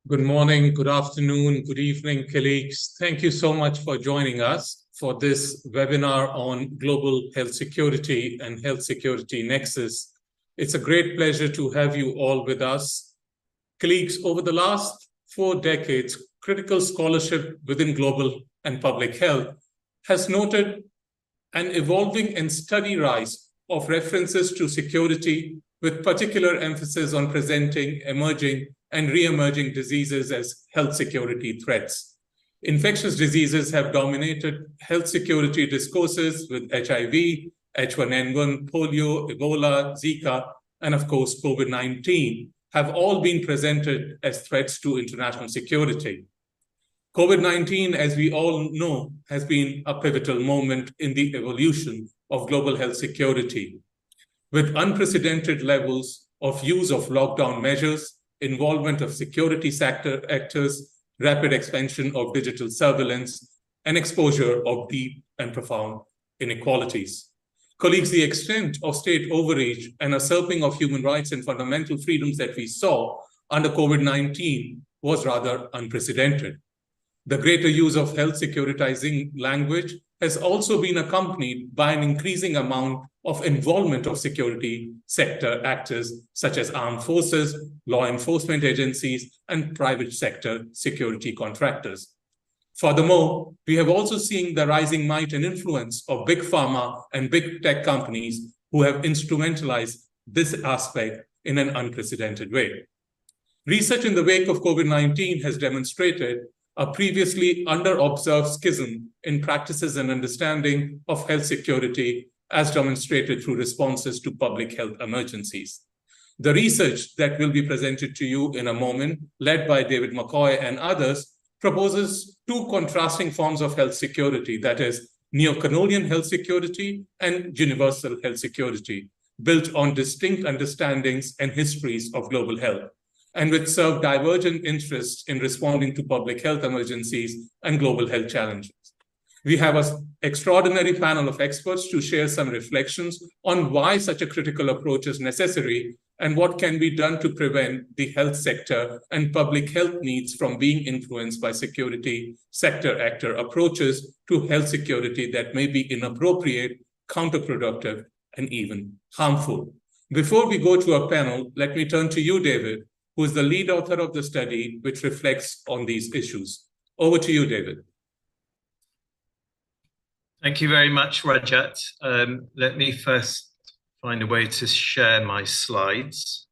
Good morning, good afternoon, good evening, colleagues. Thank you so much for joining us for this webinar on global health security and health security nexus. It's a great pleasure to have you all with us. Colleagues, over the last 4 decades, critical scholarship within global and public health has noted an evolving and steady rise of references to security, with particular emphasis on presenting emerging and re-emerging diseases as health security threats. Infectious diseases have dominated health security discourses, with HIV, H1N1, polio, Ebola, Zika, and of course, COVID-19 have all been presented as threats to international security. COVID-19, as we all know, has been a pivotal moment in the evolution of global health security, with unprecedented levels of use of lockdown measures, involvement of security sector actors, rapid expansion of digital surveillance, and exposure of deep and profound inequalities. Colleagues, the extent of state overreach and usurping of human rights and fundamental freedoms that we saw under COVID-19 was rather unprecedented. The greater use of health securitizing language has also been accompanied by an increasing amount of involvement of security sector actors such as armed forces, law enforcement agencies, and private sector security contractors. Furthermore, we have also seen the rising might and influence of big pharma and big tech companies who have instrumentalized this aspect in an unprecedented way. Research in the wake of COVID-19 has demonstrated a previously under-observed schism in practices and understanding of health security, as demonstrated through responses to public health emergencies. The research that will be presented to you in a moment, led by David McCoy and others, proposes 2 contrasting forms of health security, that is, neo-colonial health security and universal health security, built on distinct understandings and histories of global health, and which serve divergent interests in responding to public health emergencies and global health challenges. We have an extraordinary panel of experts to share some reflections on why such a critical approach is necessary and what can be done to prevent the health sector and public health needs from being influenced by security sector actor approaches to health security that may be inappropriate, counterproductive, and even harmful. Before we go to our panel, let me turn to you, David, who is the lead author of the study, which reflects on these issues. Over to you, David. Thank you very much, Rajat. Let me first find a way to share my slides.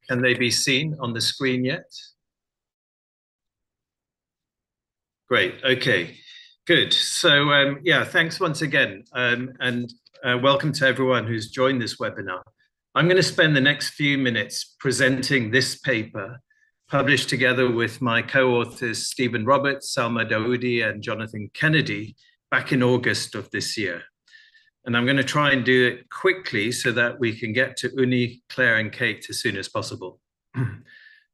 Can they be seen on the screen yet? Great, okay, good. So yeah, thanks once again, and welcome to everyone who's joined this webinar. I'm going to spend the next few minutes presenting this paper, published together with my co-authors Stephen Roberts, Salma Dawoodi, and Jonathan Kennedy back in August of this year. And I'm going to try and do it quickly so that we can get to Uni, Claire, and Kate as soon as possible.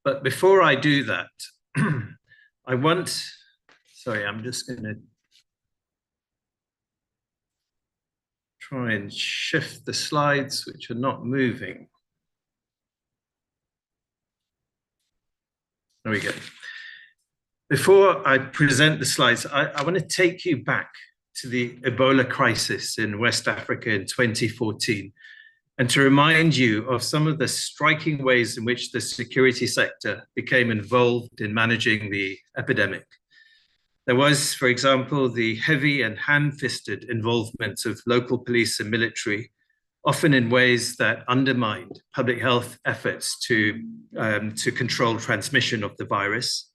But before I do that, I'm just going to try and shift the slides, which are not moving. There we go. Before I present the slides, I want to take you back to the Ebola crisis in West Africa in 2014, and to remind you of some of the striking ways in which the security sector became involved in managing the epidemic. There was, for example, the heavy and ham-fisted involvement of local police and military, often in ways that undermined public health efforts to control transmission of the virus.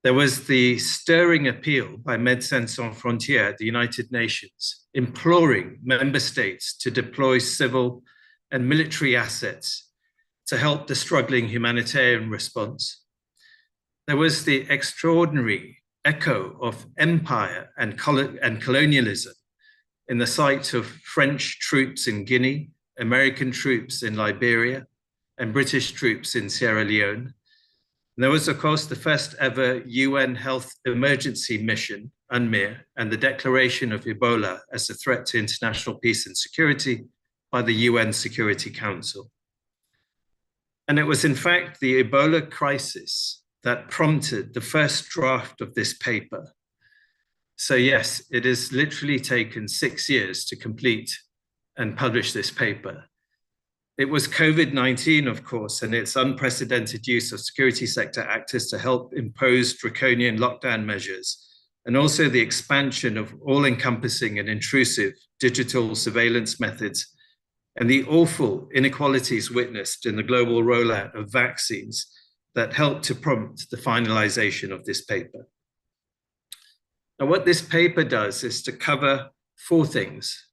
There was the stirring appeal by Médecins Sans Frontières, the United Nations, imploring member states to deploy civil and military assets to help the struggling humanitarian response. There was the extraordinary echo of empire and colonialism in the sight of French troops in Guinea, American troops in Liberia, and British troops in Sierra Leone. And there was, of course, the first ever UN Health Emergency Mission, UNMIR, and the declaration of Ebola as a threat to international peace and security by the UN Security Council. And it was in fact the Ebola crisis that prompted the first draft of this paper. So yes, it has literally taken 6 years to complete and publish this paper. It was COVID-19, of course, and its unprecedented use of security sector actors to help impose draconian lockdown measures, and also the expansion of all-encompassing and intrusive digital surveillance methods, and the awful inequalities witnessed in the global rollout of vaccines that helped to prompt the finalization of this paper. Now, what this paper does is to cover 4 things.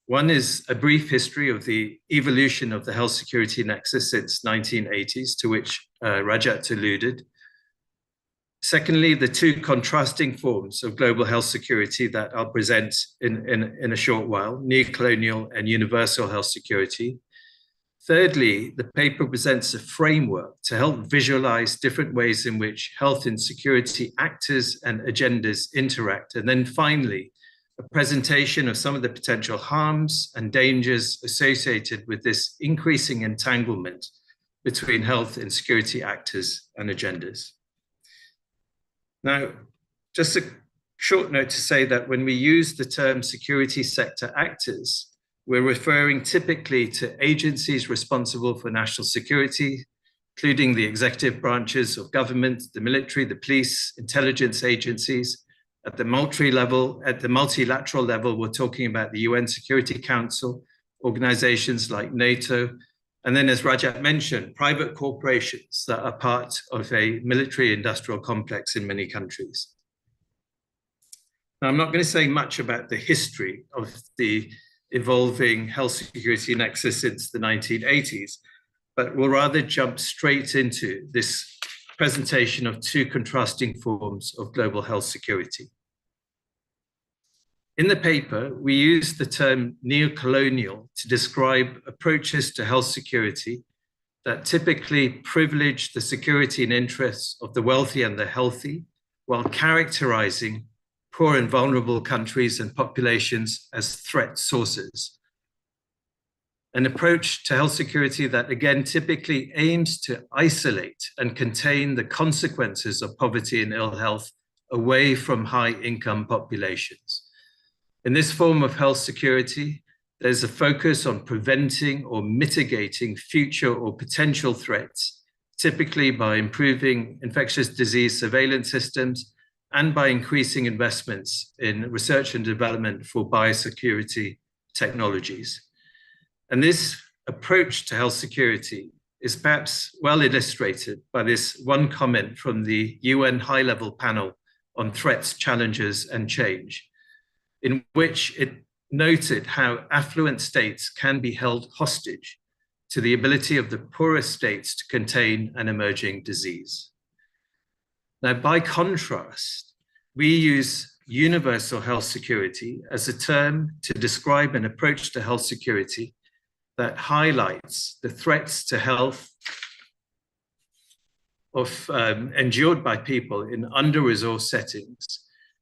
One is a brief history of the evolution of the health security nexus since 1980s, to which Rajat alluded. Secondly, the 2 contrasting forms of global health security that I'll present in a short while, neo-colonial and universal health security. Thirdly, the paper presents a framework to help visualize different ways in which health and security actors and agendas interact. And then finally, a presentation of some of the potential harms and dangers associated with this increasing entanglement between health and security actors and agendas. Now, just a short note to say that when we use the term security sector actors, we're referring typically to agencies responsible for national security, including the executive branches of government, the military, the police, intelligence agencies. At the multilateral level, we're talking about the UN Security Council, organizations like NATO, and then, as Rajat mentioned, private corporations that are part of a military-industrial complex in many countries. Now, I'm not going to say much about the history of the evolving health security nexus since the 1980s, but we'll rather jump straight into this presentation of 2 contrasting forms of global health security. In the paper, we use the term neo-colonial to describe approaches to health security that typically privilege the security and interests of the wealthy and the healthy, while characterizing poor and vulnerable countries and populations as threat sources. An approach to health security that, again, typically aims to isolate and contain the consequences of poverty and ill health away from high-income populations. In this form of health security, there's a focus on preventing or mitigating future or potential threats, typically by improving infectious disease surveillance systems and by increasing investments in research and development for biosecurity technologies. And this approach to health security is perhaps well illustrated by this one comment from the UN high-level panel on threats, challenges, and change, in which it noted how affluent states can be held hostage to the ability of the poorest states to contain an emerging disease. Now, by contrast, we use universal health security as a term to describe an approach to health security that highlights the threats to health endured by people in under-resourced settings,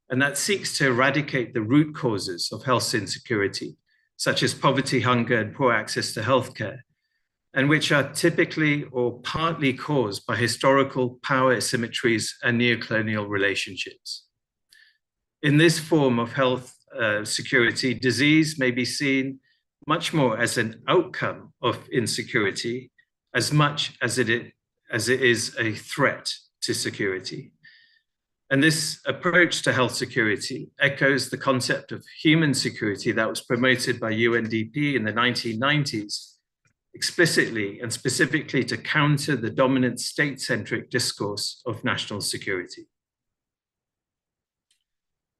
and that seeks to eradicate the root causes of health insecurity, such as poverty, hunger, and poor access to healthcare, and which are typically or partly caused by historical power asymmetries and neocolonial relationships. In this form of health security, disease may be seen much more as an outcome of insecurity, as much as it is a threat to security. And this approach to health security echoes the concept of human security that was promoted by UNDP in the 1990s, explicitly and specifically to counter the dominant state-centric discourse of national security.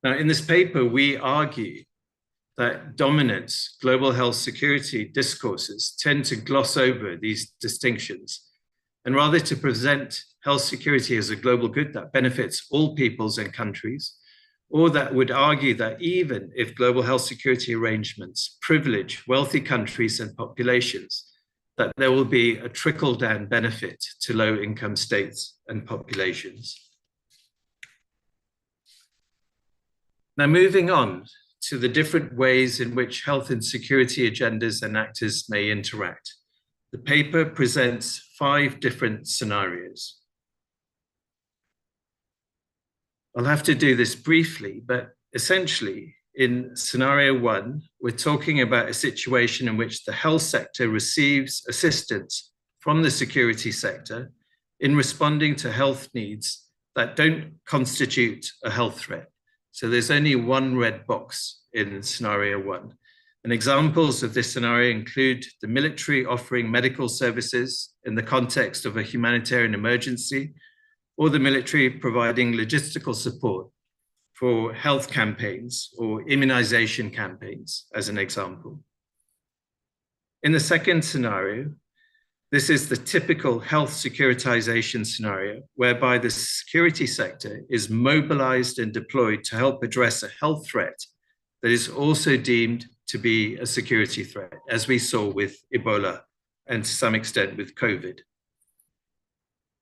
Now, in this paper, we argue that dominant global health security discourses tend to gloss over these distinctions, and rather to present health security as a global good that benefits all peoples and countries, or that would argue that even if global health security arrangements privilege wealthy countries and populations, that there will be a trickle-down benefit to low-income states and populations. Now, moving on to the different ways in which health and security agendas and actors may interact. the paper presents 5 different scenarios. I'll have to do this briefly, but essentially in scenario 1, we're talking about a situation in which the health sector receives assistance from the security sector in responding to health needs that don't constitute a health threat. So there's only one red box in scenario 1. And examples of this scenario include the military offering medical services in the context of a humanitarian emergency, or the military providing logistical support for health campaigns or immunization campaigns, as an example. In the second scenario, this is the typical health securitization scenario, whereby the security sector is mobilized and deployed to help address a health threat that is also deemed to be a security threat, as we saw with Ebola and to some extent with COVID.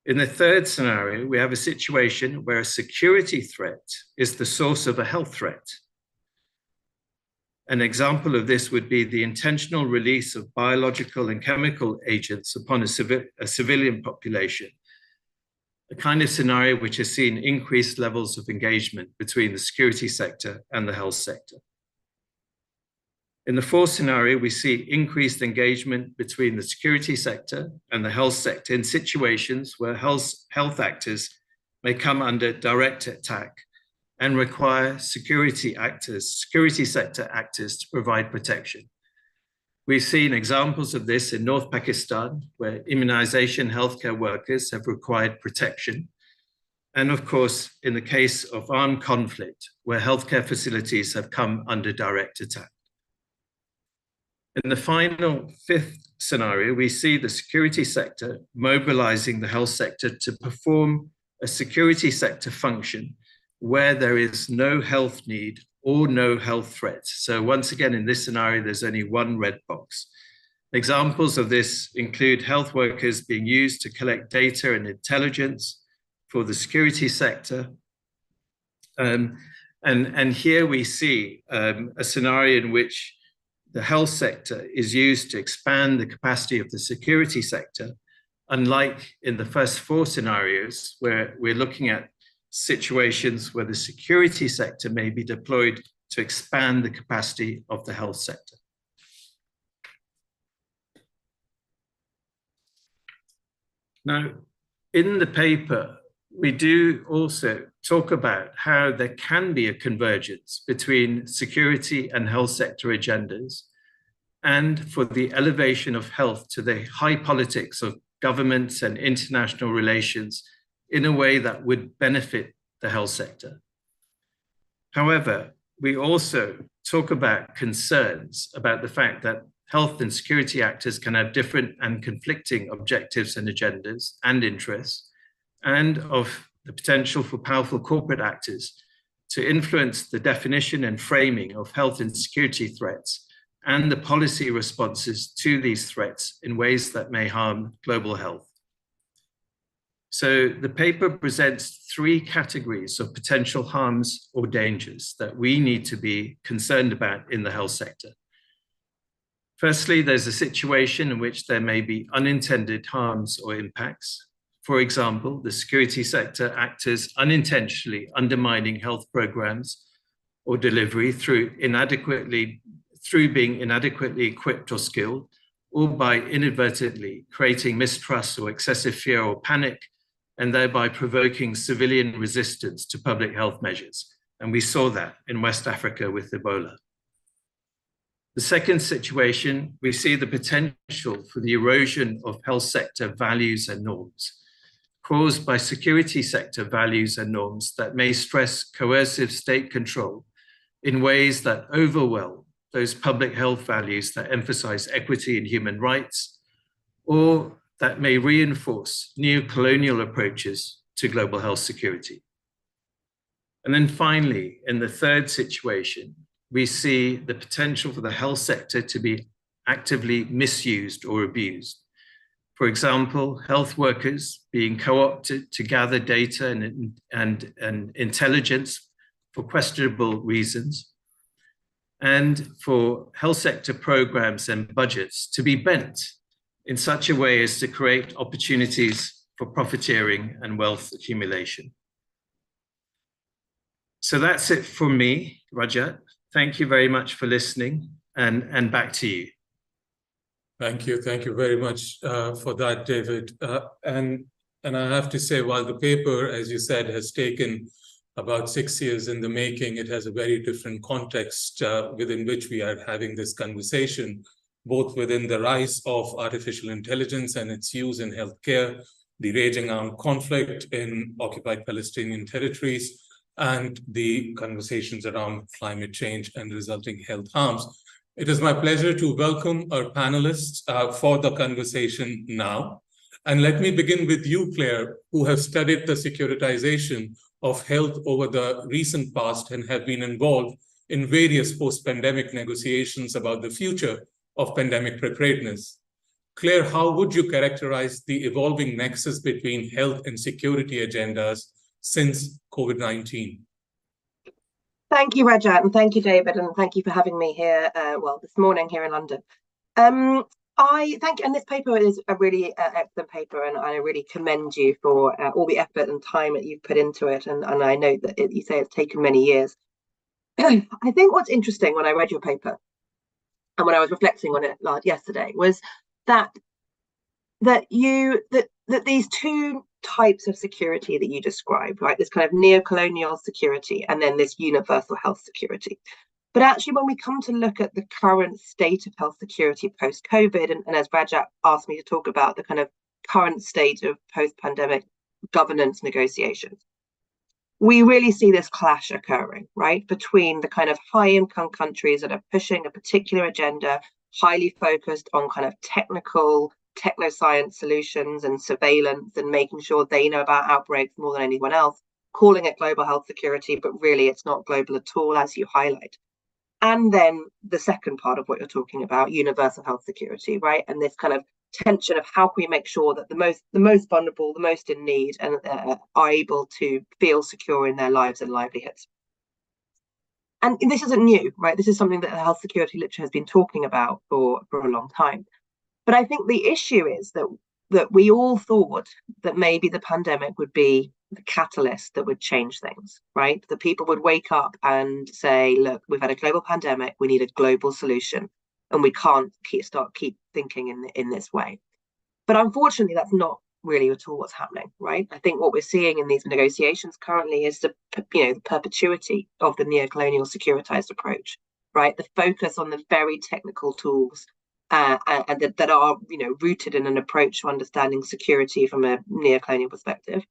In the third scenario, we have a situation where a security threat is the source of a health threat. An example of this would be the intentional release of biological and chemical agents upon a civilian population, a kind of scenario which has seen increased levels of engagement between the security sector and the health sector. In the fourth scenario, we see increased engagement between the security sector and the health sector in situations where health actors may come under direct attack and require security sector actors to provide protection. We've seen examples of this in North Pakistan, where immunization healthcare workers have required protection. And of course, in the case of armed conflict, where healthcare facilities have come under direct attack. In the final fifth scenario, we see the security sector mobilizing the health sector to perform a security sector function where there is no health need or no health threat. So once again, in this scenario, there's only one red box. Examples of this include health workers being used to collect data and intelligence for the security sector. And here we see a scenario in which the health sector is used to expand the capacity of the security sector, unlike in the first 4 scenarios, where we're looking at situations where the security sector may be deployed to expand the capacity of the health sector. Now, in the paper, we do also talk about how there can be a convergence between security and health sector agendas, and for the elevation of health to the high politics of governments and international relations in a way that would benefit the health sector. However, we also talk about concerns about the fact that health and security actors can have different and conflicting objectives and agendas and interests, and of the potential for powerful corporate actors to influence the definition and framing of health and security threats and the policy responses to these threats in ways that may harm global health. So the paper presents 3 categories of potential harms or dangers that we need to be concerned about in the health sector. Firstly, there's a situation in which there may be unintended harms or impacts. For example, the security sector actors unintentionally undermining health programs or delivery through being inadequately equipped or skilled, or by inadvertently creating mistrust or excessive fear or panic, and thereby provoking civilian resistance to public health measures. And we saw that in West Africa with Ebola. The second situation, we see the potential for the erosion of health sector values and norms, caused by security sector values and norms that may stress coercive state control in ways that overwhelm those public health values that emphasize equity and human rights, or that may reinforce neo-colonial approaches to global health security. And then finally, in the third situation, we see the potential for the health sector to be actively misused or abused. For example, health workers being co-opted to gather data and intelligence for questionable reasons, and for health sector programs and budgets to be bent in such a way as to create opportunities for profiteering and wealth accumulation. So that's it for me, Rajat. Thank you very much for listening, and back to you. Thank you very much for that, David. And I have to say, while the paper, as you said, has taken about 6 years in the making, it has a very different context within which we are having this conversation, both within the rise of artificial intelligence and its use in healthcare, the raging armed conflict in occupied Palestinian territories, and the conversations around climate change and resulting health harms. It is my pleasure to welcome our panelists for the conversation now. And let me begin with you, Claire, who have studied the securitization of health over the recent past and have been involved in various post-pandemic negotiations about the future of pandemic preparedness. Claire, how would you characterize the evolving nexus between health and security agendas since COVID-19? Thank you, Rajat, and thank you, David, and thank you for having me here, this morning here in London. I thank you, and this paper is a really excellent paper, and I really commend you for all the effort and time that you've put into it, and I know that you say it's taken many years. I think what's interesting when I read your paper, and when I was reflecting on it yesterday, was that these two types of security that you described, right? This kind of neo-colonial security and then this universal health security. But actually, when we come to look at the current state of health security post-COVID, and as Rajat asked me to talk about the kind of current state of post-pandemic governance negotiations, we really see this clash occurring, right? Between the kind of high-income countries that are pushing a particular agenda, highly focused on kind of technoscience solutions and surveillance and making sure they know about outbreaks more than anyone else, calling it global health security, but really it's not global at all, as you highlight. And then the second part of what you're talking about, universal health security, right? And this kind of tension of how can we make sure that the most vulnerable, the most in need, and are able to feel secure in their lives and livelihoods. And this isn't new, right? This is something that the health security literature has been talking about for a long time. But I think the issue is that we all thought that maybe the pandemic would be the catalyst that would change things, right? The people would wake up and say, look, we've had a global pandemic, we need a global solution, and we can't keep thinking in this way. But unfortunately, that's not really at all what's happening, right? I think what we're seeing in these negotiations currently is the perpetuity of the neo-colonial securitized approach, right? The focus on the very technical tools and that are rooted in an approach to understanding security from a neo-colonial perspective.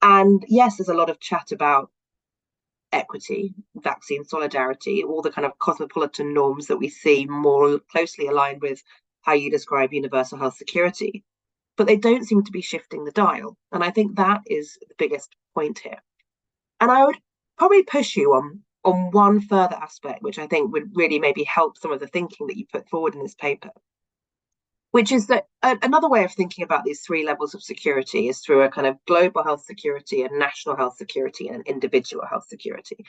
And yes, there's a lot of chat about equity, vaccine solidarity, all the kind of cosmopolitan norms that we see more closely aligned with how you describe universal health security, but they don't seem to be shifting the dial. And I think that is the biggest point here. And I would probably push you on one further aspect, which I think would really maybe help some of the thinking that you put forward in this paper, which is that another way of thinking about these three levels of security is through a kind of global health security and national health security and individual health security.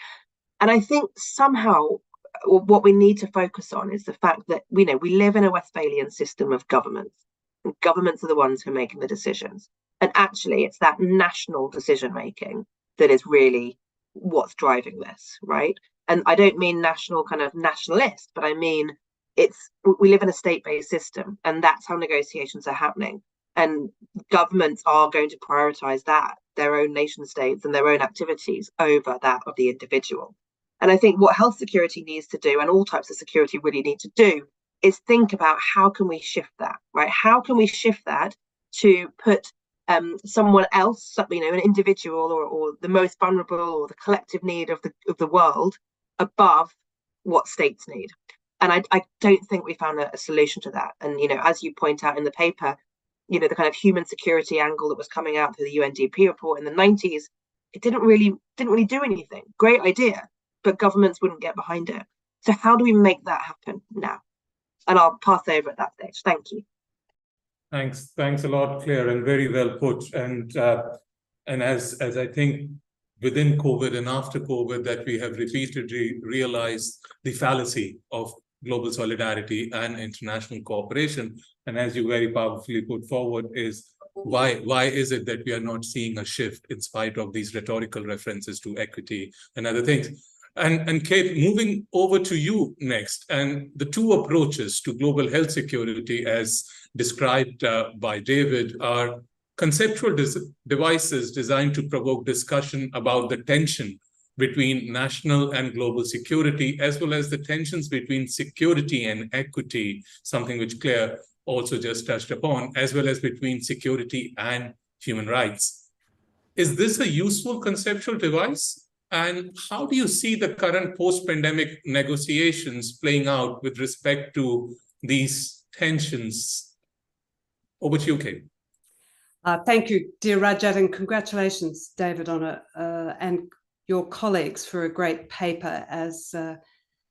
And I think somehow what we need to focus on is the fact that we live in a Westphalian system of governments, and governments are the ones who are making the decisions. And actually, it's that national decision making that is really what's driving this, right? And I don't mean national kind of nationalist, but I mean we live in a state-based system, and that's how negotiations are happening. And governments are going to prioritize their own nation states and their own activities over that of the individual. And I think what health security needs to do, and all types of security really need to do, is think about how can we shift that, right? How can we shift that to put someone else, an individual or the most vulnerable or the collective need of the world above what states need. And I don't think we found a solution to that. And, as you point out in the paper, the kind of human security angle that was coming out through the UNDP report in the 90s, it didn't really do anything. Great idea, but governments wouldn't get behind it. So how do we make that happen now? And I'll pass over at that stage. Thank you. Thanks a lot, Claire, and very well put. And as I think within COVID and after COVID, that we have repeatedly realized the fallacy of global solidarity and international cooperation. And as you very powerfully put forward, is why is it that we are not seeing a shift in spite of these rhetorical references to equity and other things? And Kate, moving over to you next, and the two approaches to global health security as described by David are conceptual devices designed to provoke discussion about the tension between national and global security, as well as the tensions between security and equity, something which Claire also just touched upon, as well as between security and human rights. Is this a useful conceptual device? And how do you see the current post-pandemic negotiations playing out with respect to these tensions? Over to you, Kate. Thank you, dear Rajat, and congratulations, David, on it, and your colleagues for a great paper, as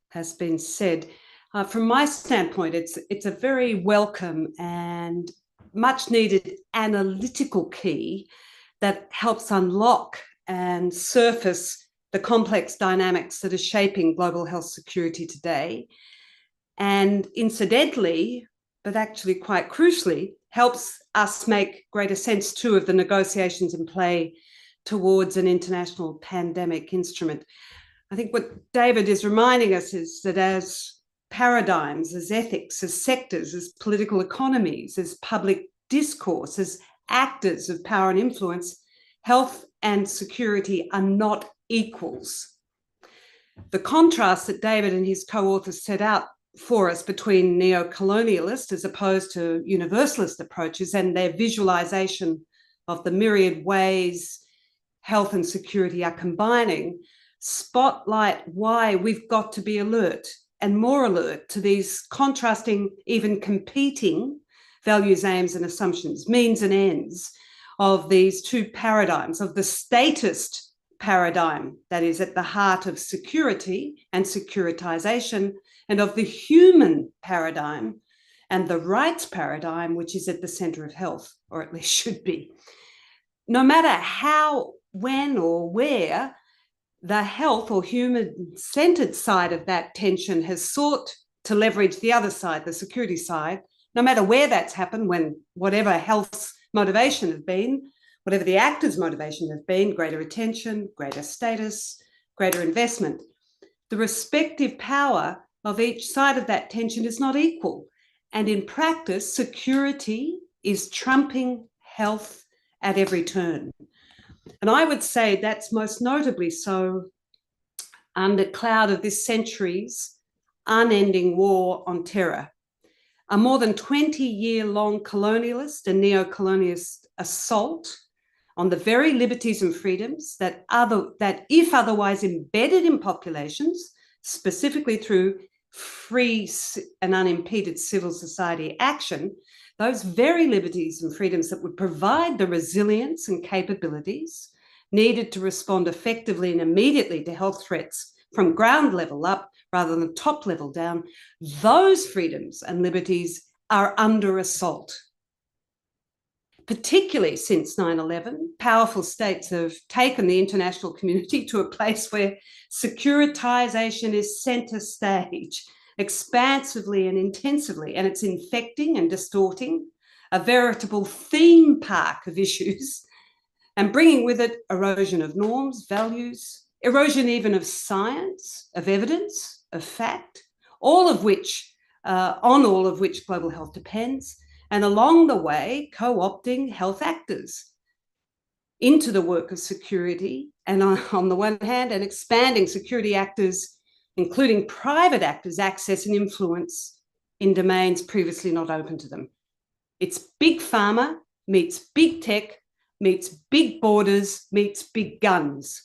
has been said. From my standpoint, it's a very welcome and much needed analytical key that helps unlock and surface the complex dynamics that are shaping global health security today. And incidentally, but actually quite crucially, helps us make greater sense too of the negotiations in play towards an international pandemic instrument. I think what David is reminding us is that as paradigms, as ethics, as sectors, as political economies, as public discourse, as actors of power and influence, health and security are not equals. The contrast that David and his co-authors set out for us between neo-colonialist as opposed to universalist approaches and their visualization of the myriad ways health and security are combining spotlight why we've got to be alert and more alert to these contrasting, even competing values, aims and assumptions, means and ends of these two paradigms, of the statist paradigm that is at the heart of security and securitization, and of the human paradigm and the rights paradigm, which is at the center of health, or at least should be. No matter how, when, or where the health or human-centered side of that tension has sought to leverage the other side, the security side, no matter where that's happened, when whatever health's motivation has been, whatever the actor's motivation has been, greater attention, greater status, greater investment, the respective power of each side of that tension is not equal. And in practice, security is trumping health at every turn. And I would say that's most notably so under cloud of this century's unending war on terror, a more than 20-year-long colonialist and neo-colonialist assault on the very liberties and freedoms that if otherwise embedded in populations, specifically through free and unimpeded civil society action, those very liberties and freedoms that would provide the resilience and capabilities needed to respond effectively and immediately to health threats from ground level up rather than top level down, those freedoms and liberties are under assault. Particularly since 9/11, powerful states have taken the international community to a place where securitization is center stage, expansively and intensively, and it's infecting and distorting a veritable theme park of issues and bringing with it erosion of norms, values, erosion even of science, of evidence, of fact, on all of which global health depends, and along the way, co-opting health actors into the work of security, and on the one hand, and expanding security actors, including private actors, access and influence in domains previously not open to them. It's big pharma meets big tech, meets big borders, meets big guns.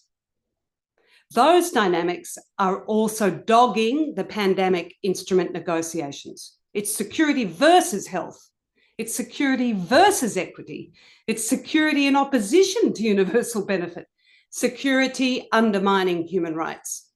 Those dynamics are also dogging the pandemic instrument negotiations. It's security versus health. It's security versus equity. It's security in opposition to universal benefit. Security undermining human rights.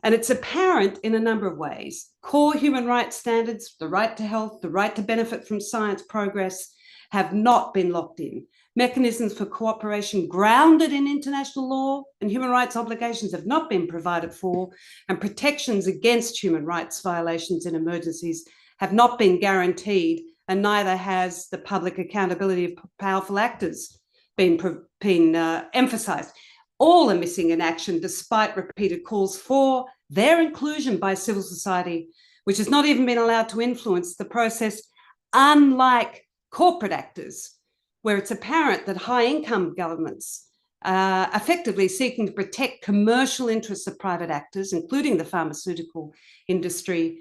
And it's apparent in a number of ways. Core human rights standards, the right to health, the right to benefit from science progress, have not been locked in. Mechanisms for cooperation grounded in international law and human rights obligations have not been provided for, and protections against human rights violations in emergencies have not been guaranteed, and neither has the public accountability of powerful actors been emphasised. All are missing in action despite repeated calls for their inclusion by civil society, which has not even been allowed to influence the process, unlike corporate actors, where it's apparent that high-income governments are effectively seeking to protect commercial interests of private actors, including the pharmaceutical industry,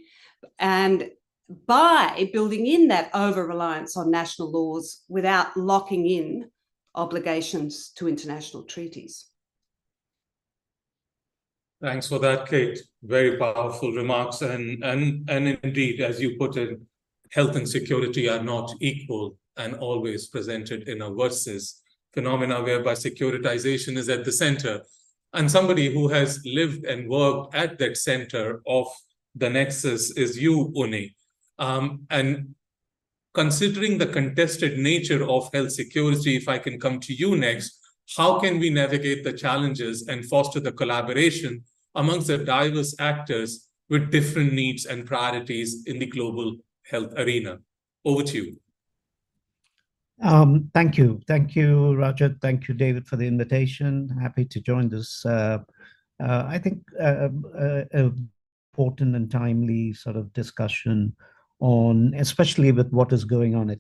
and by building in that over-reliance on national laws without locking in obligations to international treaties. Thanks for that, Kate. Very powerful remarks. And indeed, as you put it, health and security are not equal and always presented in a versus phenomena whereby securitization is at the center. And somebody who has lived and worked at that center of the Nexus is you, Uni. And considering the contested nature of health security, if I can come to you next, how can we navigate the challenges and foster the collaboration amongst the diverse actors with different needs and priorities in the global health arena? Over to you. Thank you. Thank you, Roger. Thank you, David, for the invitation. Happy to join this, I think, important and timely sort of discussion on, especially with what is going on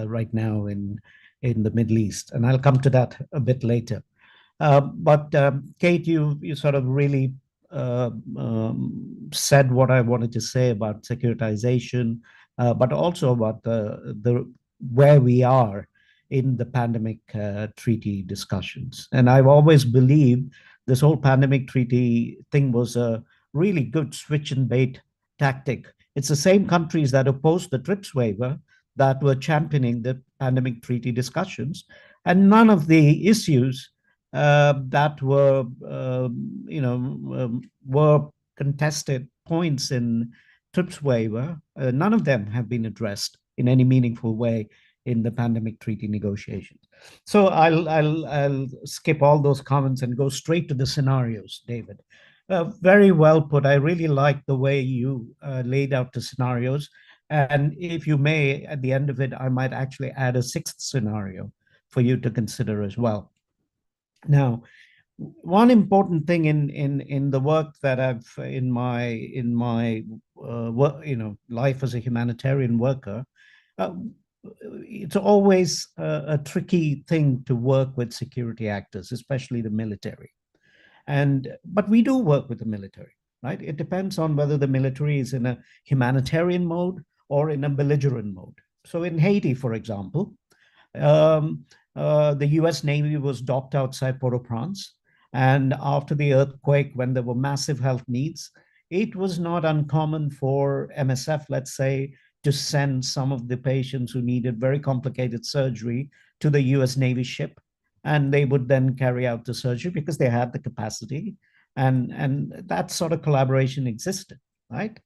right now in the Middle East. And I'll come to that a bit later. But Kate, you sort of really said what I wanted to say about securitization, but also about the where we are in the pandemic treaty discussions. And I've always believed this whole pandemic treaty thing was a really good switch and bait tactic. It's the same countries that opposed the TRIPS waiver that were championing the pandemic treaty discussions, and none of the issues that were, were contested points in TRIPS waiver, none of them have been addressed in any meaningful way in the pandemic treaty negotiations. So I'll skip all those comments and go straight to the scenarios, David. Very well put. I really like the way you laid out the scenarios. And if you may, at the end of it, I might actually add a sixth scenario for you to consider as well. Now, one important thing in the work that I've in my work, life as a humanitarian worker, it's always a tricky thing to work with security actors, especially the military. But we do work with the military, right? It depends on whether the military is in a humanitarian mode or in a belligerent mode. So in Haiti, for example, the US Navy was docked outside Port-au-Prince. And after the earthquake, when there were massive health needs, it was not uncommon for MSF, let's say, to send some of the patients who needed very complicated surgery to the US Navy ship. And they would then carry out the surgery because they had the capacity. And that sort of collaboration existed, right?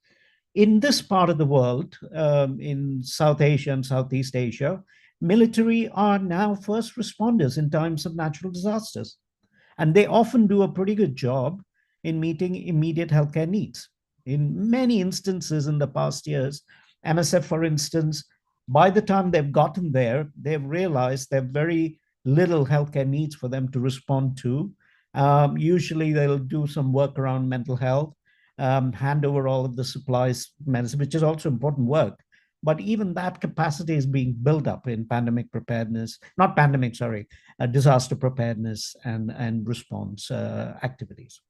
In this part of the world, in South Asia and Southeast Asia, military are now first responders in times of natural disasters. And they often do a pretty good job in meeting immediate healthcare needs. In many instances in the past years, MSF, for instance, by the time they've gotten there, they've realized there are very little healthcare needs for them to respond to. Usually they'll do some work around mental health, hand over all of the supplies, medicine, which is also important work. But even that capacity is being built up in pandemic preparedness, not pandemic, sorry, disaster preparedness and response activities,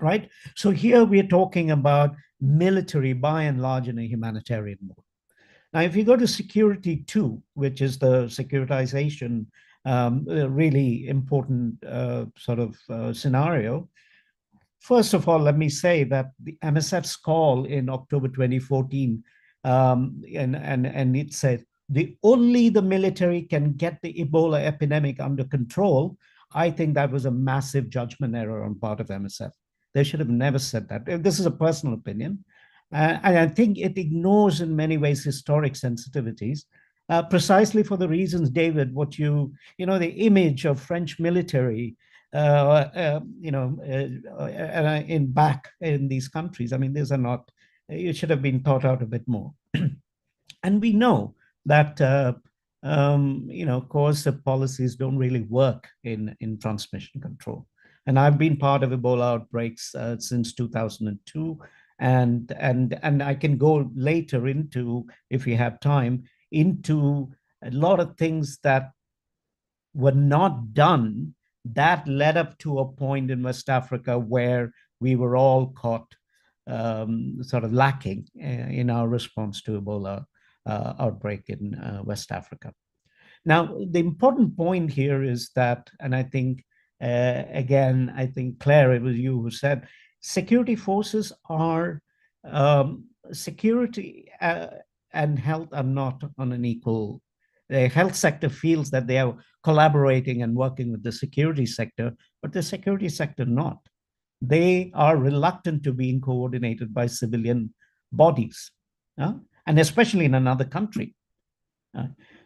right? So here we're talking about military by and large in a humanitarian mode. Now, if you go to security 2, which is the securitization, really important sort of scenario, first of all, let me say that the MSF's call in October 2014, and it said, only the military can get the Ebola epidemic under control. I think that was a massive judgment error on part of MSF. They should have never said that. This is a personal opinion. And I think it ignores in many ways historic sensitivities precisely for the reasons, David, the image of French military, back in these countries. I mean, these are not, it should have been thought out a bit more. And we know that, coercive policies don't really work in transmission control. And I've been part of Ebola outbreaks since 2002. And I can go later into, if we have time, into a lot of things that were not done that led up to a point in West Africa where we were all caught sort of lacking in our response to Ebola outbreak in West Africa. Now, the important point here is that, and I think, again, I think, Claire, it was you who said, security forces are, security and health are not on an equal. The health sector feels that they are collaborating and working with the security sector, but the security sector not. They are reluctant to being coordinated by civilian bodies, and especially in another country.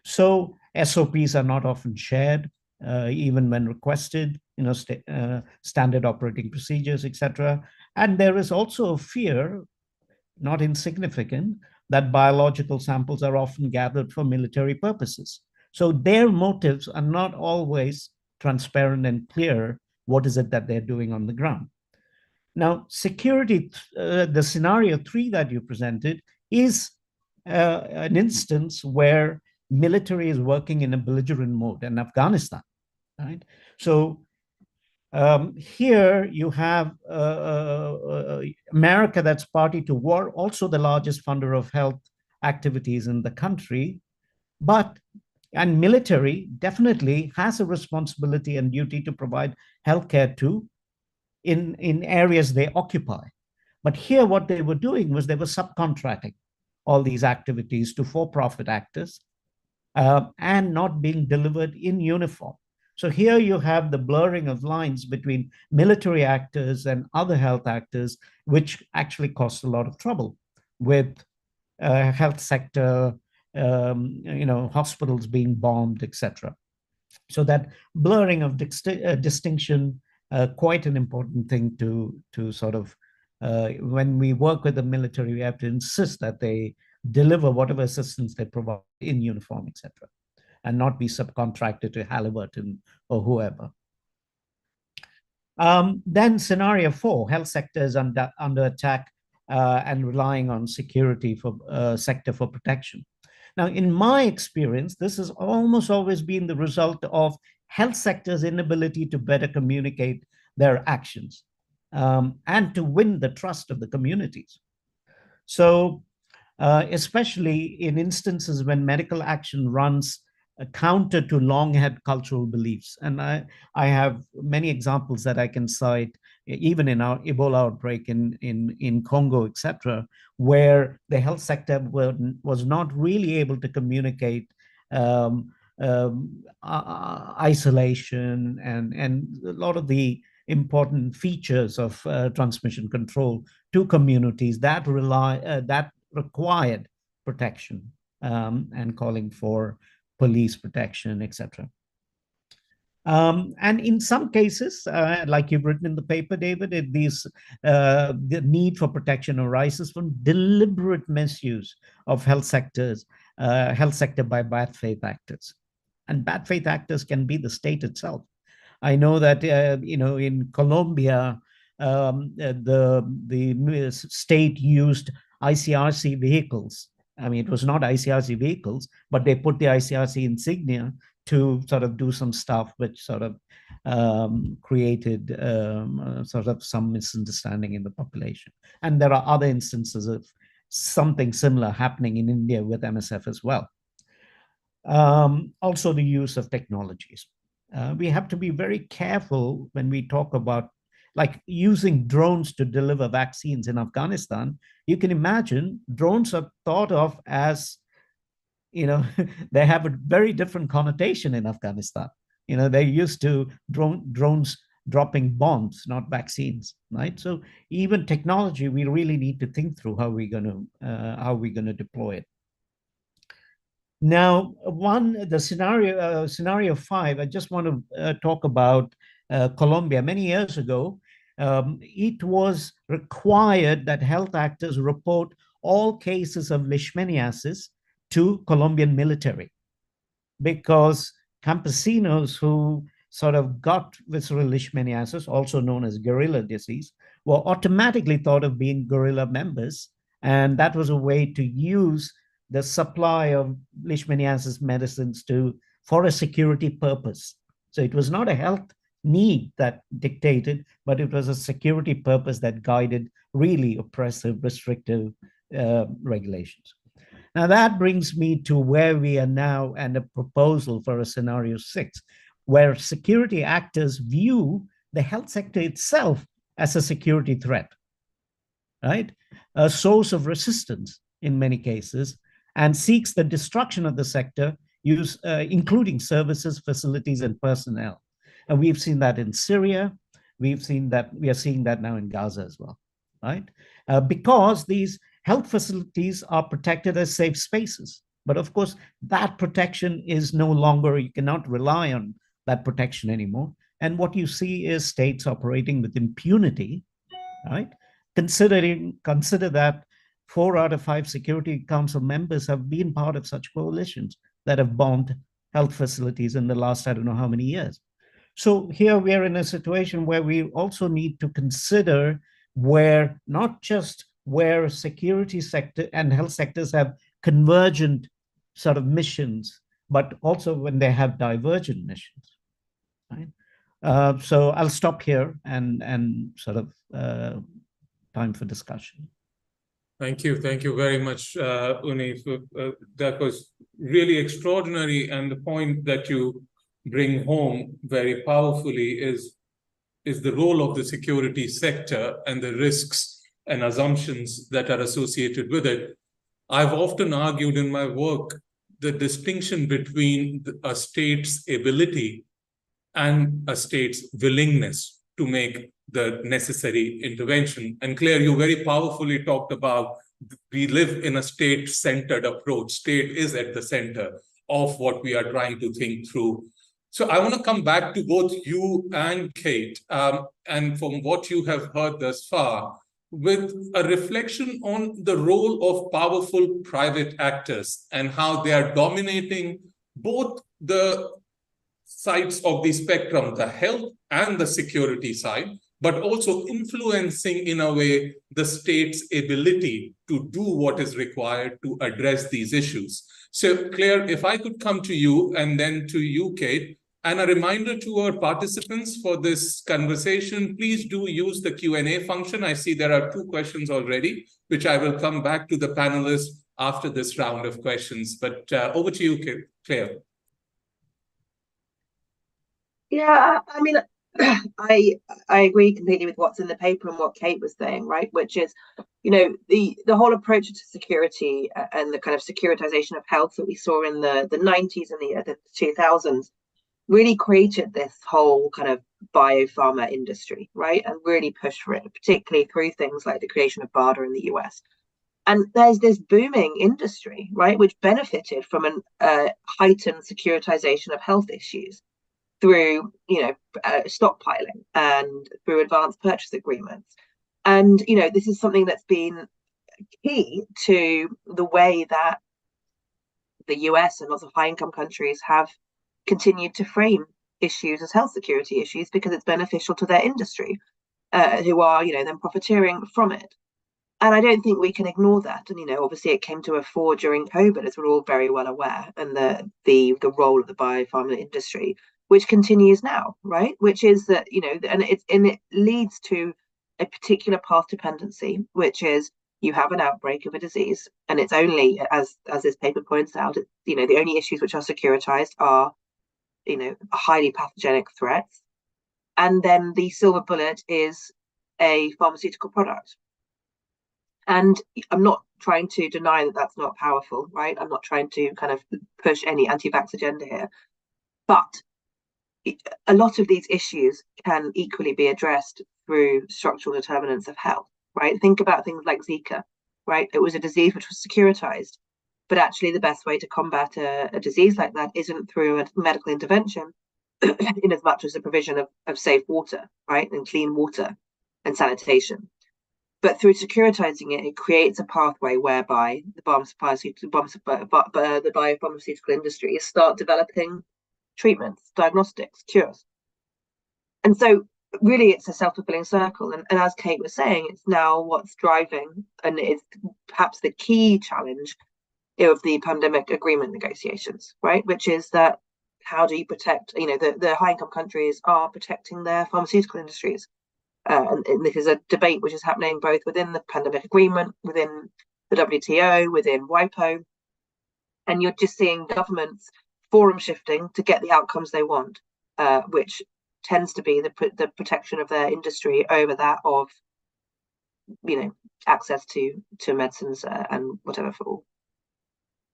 So SOPs are not often shared, even when requested, standard operating procedures, etc. And there is also a fear, not insignificant, that biological samples are often gathered for military purposes. So their motives are not always transparent and clear. What is it that they're doing on the ground? Now, security, the scenario 3 that you presented is an instance where military is working in a belligerent mode in Afghanistan, right? So here you have America that's party to war, also the largest funder of health activities in the country, and military definitely has a responsibility and duty to provide healthcare to in areas they occupy. But here what they were doing was they were subcontracting all these activities to for-profit actors and not being delivered in uniform. So here you have the blurring of lines between military actors and other health actors, which actually caused a lot of trouble with health sector, hospitals being bombed, etc. So that blurring of distinction, quite an important thing to sort of, when we work with the military, we have to insist that they deliver whatever assistance they provide in uniform, etc., and not be subcontracted to Halliburton or whoever. Then scenario 4, health sector is under attack and relying on security for sector for protection. Now, in my experience, this has almost always been the result of health sector's inability to better communicate their actions and to win the trust of the communities. So especially in instances when medical action runs counter to long-held cultural beliefs. And I have many examples that I can cite, even in our Ebola outbreak in Congo, etc., where the health sector was not really able to communicate isolation and a lot of the important features of transmission control to communities that required protection and calling for police protection, etc. And in some cases, like you've written in the paper, David, the need for protection arises from deliberate misuse of health sector by bad faith actors. And bad faith actors can be the state itself. I know that in Colombia, the state used ICRC vehicles. I mean, it was not ICRC vehicles, but they put the ICRC insignia to sort of do some stuff which sort of created sort of some misunderstanding in the population. And there are other instances of something similar happening in India with MSF as well. Also, the use of technologies. We have to be very careful when we talk about like using drones to deliver vaccines in Afghanistan. You can imagine drones are thought of as, they have a very different connotation in Afghanistan. They're used to drones dropping bombs, not vaccines, right? So even technology, we really need to think through how we're going to deploy it. Now, scenario 5, I just want to talk about Colombia. Many years ago, it was required that health actors report all cases of leishmaniasis to Colombian military, because campesinos who sort of got visceral leishmaniasis, also known as guerrilla disease, were automatically thought of being guerrilla members. And that was a way to use the supply of leishmaniasis medicines for a security purpose. So it was not a health need that dictated, but it was a security purpose that guided really oppressive, restrictive regulations. Now that brings me to where we are now and a proposal for a scenario 6, where security actors view the health sector itself as a security threat, right? A source of resistance in many cases, and seeks the destruction of the sector, including services, facilities, and personnel. And we've seen that in Syria. We are seeing that now in Gaza as well, right? Because these health facilities are protected as safe spaces. But of course, that protection is no longer, you cannot rely on that protection anymore. And what you see is states operating with impunity, right? Consider that 4 out of 5 Security Council members have been part of such coalitions that have bombed health facilities in the last, I don't know how many years. So here we are in a situation where we also need to consider where not just where security sector and health sectors have convergent sort of missions, but also when they have divergent missions, right? So I'll stop here and sort of time for discussion. Thank you very much, Uni. That was really extraordinary, and the point that you bring home very powerfully is the role of the security sector and the risks and assumptions that are associated with it. I've often argued in my work the distinction between a state's ability and a state's willingness to make the necessary intervention. And Claire, you very powerfully talked about we live in a state-centered approach. State is at the center of what we are trying to think through. So I want to come back to both you and Kate, and from what you have heard thus far, with a reflection on the role of powerful private actors and how they are dominating both the sides of the spectrum, the health and the security side, but also influencing in a way the state's ability to do what is required to address these issues. So Claire, if I could come to you and then to you, Kate, and a reminder to our participants for this conversation, please do use the Q&A function. I see there are 2 questions already, which I will come back to the panelists after this round of questions. But over to you, Claire. Yeah, I mean, I agree completely with what's in the paper and what Kate was saying, right? Which is, you know, the whole approach to security and the kind of securitization of health that we saw in the 90s and the 2000s really created this whole kind of biopharma industry, right? And really pushed for it, particularly through things like the creation of BARDA in the US. And there's this booming industry, right, which benefited from a heightened securitization of health issues through, you know, stockpiling and through advanced purchase agreements. And, you know, this is something that's been key to the way that the US and lots of high-income countries have continued to frame issues as health security issues because it's beneficial to their industry, who are, you know, then profiteering from it. And I don't think we can ignore that. And, you know, obviously it came to a fore during COVID, as we're all very well aware, and the role of the biopharma industry, which continues now, right? Which is that, you know, and it leads to a particular path dependency, which is you have an outbreak of a disease, and it's only, as this paper points out, you know, the only issues which are securitized are, you know, highly pathogenic threats, and then the silver bullet is a pharmaceutical product. And I'm not trying to deny that that's not powerful, right? I'm not trying to kind of push any anti-vax agenda here, but a lot of these issues can equally be addressed through structural determinants of health, right? Think about things like Zika, right? It was a disease which was securitized. But actually, the best way to combat a disease like that isn't through a medical intervention, in as much as the provision of safe water, right, and clean water and sanitation. But through securitizing it, it creates a pathway whereby the biopharmaceutical industries start developing treatments, diagnostics, cures. And so really it's a self-fulfilling circle. And as Kate was saying, it's now what's driving, and it's perhaps the key challenge of the pandemic agreement negotiations, right? Which is that how do you protect, the high-income countries are protecting their pharmaceutical industries. And this is a debate which is happening both within the pandemic agreement, within the WTO, within WIPO. And you're just seeing governments forum shifting to get the outcomes they want, which tends to be the protection of their industry over that of, access to medicines and whatever for all.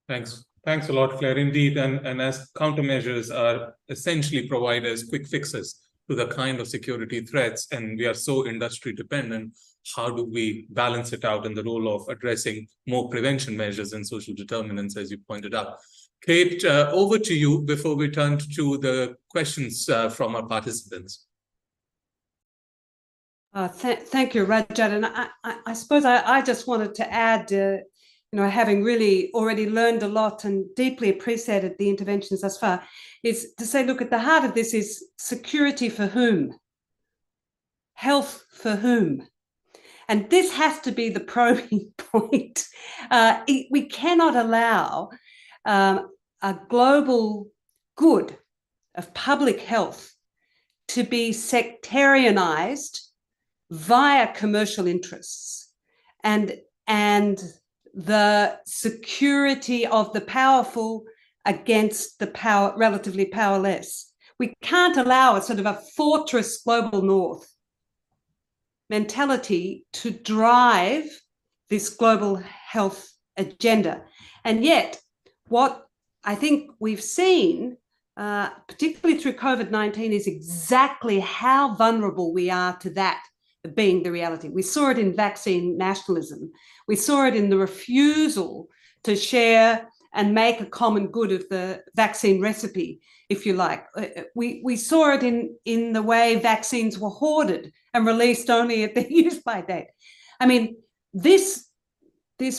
Thanks a lot, Claire. Indeed, and as countermeasures are essentially provide as quick fixes to the kind of security threats, and we are so industry dependent, how do we balance it out in the role of addressing more prevention measures and social determinants, as you pointed out? Kate, over to you before we turn to the questions from our participants. Thank you, Rajat. And I suppose I just wanted to add, having really already learned a lot and deeply appreciated the interventions thus far, is to say, look, at the heart of this is security for whom? Health for whom? And this has to be the probing point. We cannot allow a global good of public health to be sectarianized via commercial interests and the security of the powerful against the relatively powerless. We can't allow a sort of a fortress global north mentality to drive this global health agenda. And yet, what I think we've seen, particularly through COVID-19, is exactly how vulnerable we are to that being the reality. We saw it in vaccine nationalism. We saw it in the refusal to share and make a common good of the vaccine recipe, if you like. We saw it in the way vaccines were hoarded and released only at their use-by date. I mean, this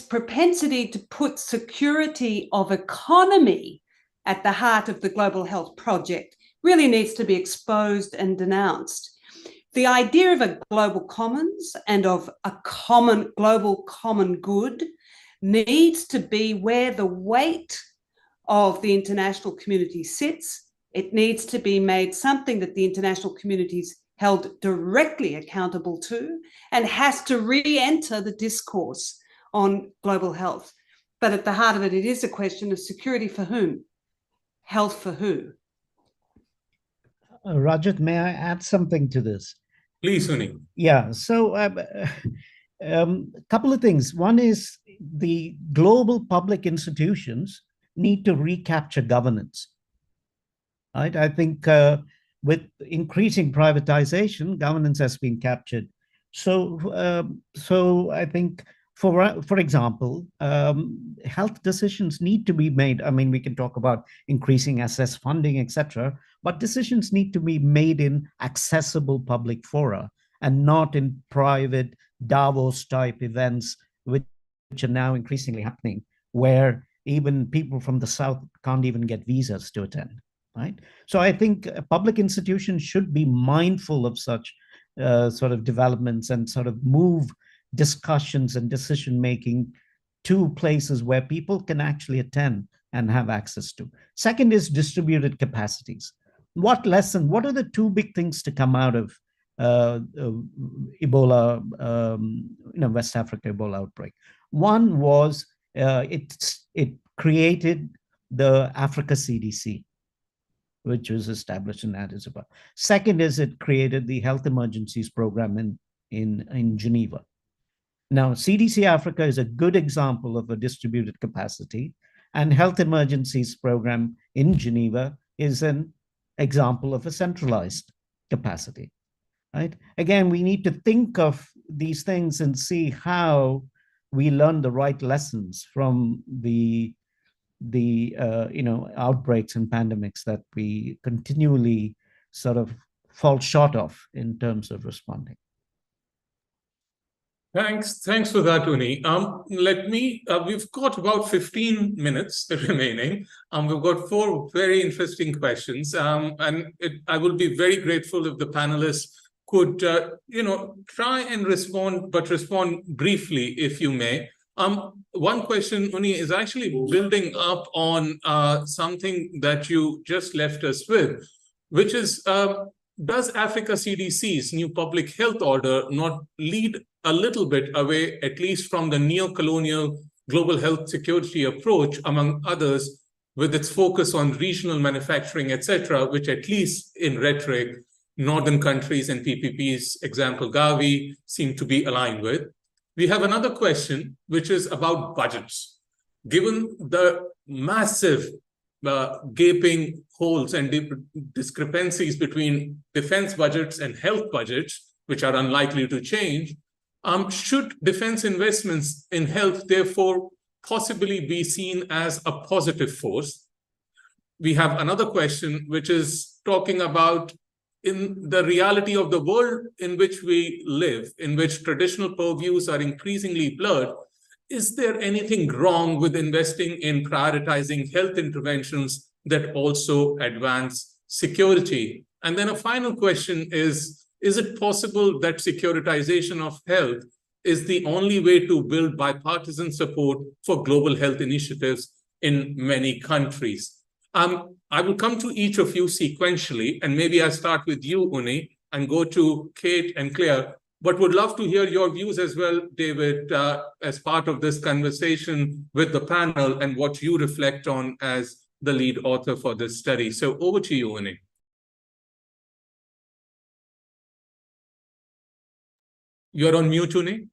propensity to put security of economy at the heart of the global health project really needs to be exposed and denounced. The idea of a global commons and of a global common good needs to be where the weight of the international community sits. It needs to be made something that the international community's held directly accountable to and has to re-enter the discourse on global health. But at the heart of it, it is a question of security for whom? Health for who? Rajat, may I add something to this? Please, Suni. Yeah, so couple of things. One is the global public institutions need to recapture governance. Right? I think with increasing privatization, governance has been captured. So I think, for example, health decisions need to be made. I mean, we can talk about increasing access funding, etc., but decisions need to be made in accessible public fora and not in private Davos-type events, which are now increasingly happening, where even people from the South can't even get visas to attend, right? So I think public institutions should be mindful of such sort of developments and sort of move discussions and decision-making to places where people can actually attend and have access to. Second is distributed capacities. What are the two big things to come out of Ebola, West Africa Ebola outbreak? One was it created the Africa CDC, which was established in Addis Ababa. Second is it created the Health Emergencies Program in Geneva. Now, CDC Africa is a good example of a distributed capacity, and Health Emergencies Program in Geneva is an example of a centralized capacity, right? Again, we need to think of these things and see how we learn the right lessons from the the outbreaks and pandemics that we continually sort of fall short of in terms of responding. Thanks for that, Uni. We've got about 15 minutes remaining. We've got 4 very interesting questions, I will be very grateful if the panelists could, try and respond, but respond briefly, if you may. One question, Uni, is actually building up on something that you just left us with, which is, does Africa CDC's new public health order not lead a little bit away, at least from the neo-colonial global health security approach, among others, with its focus on regional manufacturing, etc., which at least in rhetoric, northern countries and PPP's example, Gavi, seem to be aligned with? We have another question, which is about budgets. Given the massive gaping holes and discrepancies between defense budgets and health budgets, which are unlikely to change, should defense investments in health therefore possibly be seen as a positive force? We have another question, which is talking about, in the reality of the world in which we live, in which traditional purviews are increasingly blurred, is there anything wrong with investing in prioritizing health interventions that also advance security? And then a final question is it possible that securitization of health is the only way to build bipartisan support for global health initiatives in many countries? I will come to each of you sequentially, and maybe I'll start with you, Uni, and go to Kate and Claire, but would love to hear your views as well, David, as part of this conversation with the panel and what you reflect on as the lead author for this study. So over to you, Uni. You're on mute, Uni.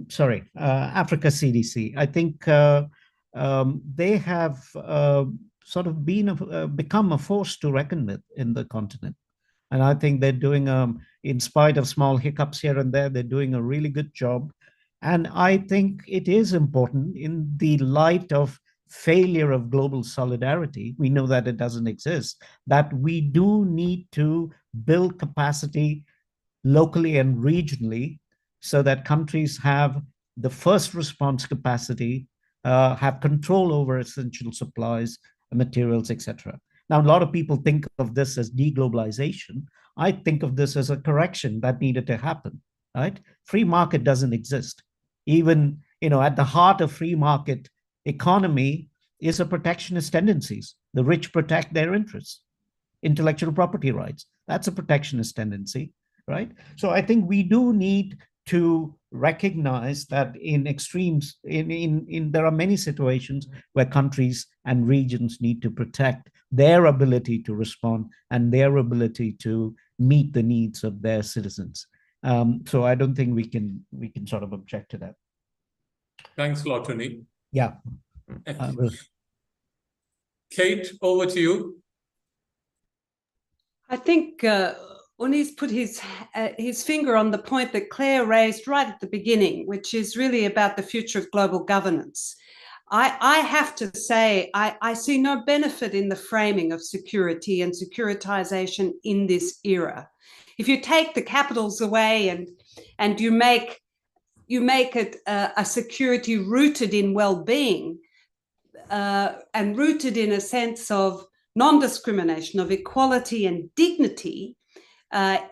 Sorry, Africa CDC. I think they have sort of become a force to reckon with in the continent. And I think they're doing, in spite of small hiccups here and there, they're doing a really good job. And I think it is important, in the light of failure of global solidarity, we know that it doesn't exist, that we do need to build capacity locally and regionally so that countries have the first response capacity, have control over essential supplies, materials, etc. Now, a lot of people think of this as deglobalization. I think of this as a correction that needed to happen, right? Free market doesn't exist. Even, at the heart of free market economy is a protectionist tendencies. The rich protect their interests. Intellectual property rights, that's a protectionist tendency, right? So I think we do need to recognize that in extremes, there are many situations where countries and regions need to protect their ability to respond and their ability to meet the needs of their citizens. So I don't think we can sort of object to that. Thanks a lot, Tony. Yeah. Kate, over to you. I think Uni's put his finger on the point that Claire raised right at the beginning, which is really about the future of global governance. I have to say, I see no benefit in the framing of security and securitization in this era. If you take the capitals away and you make it a security rooted in well-being and rooted in a sense of non-discrimination, of equality and dignity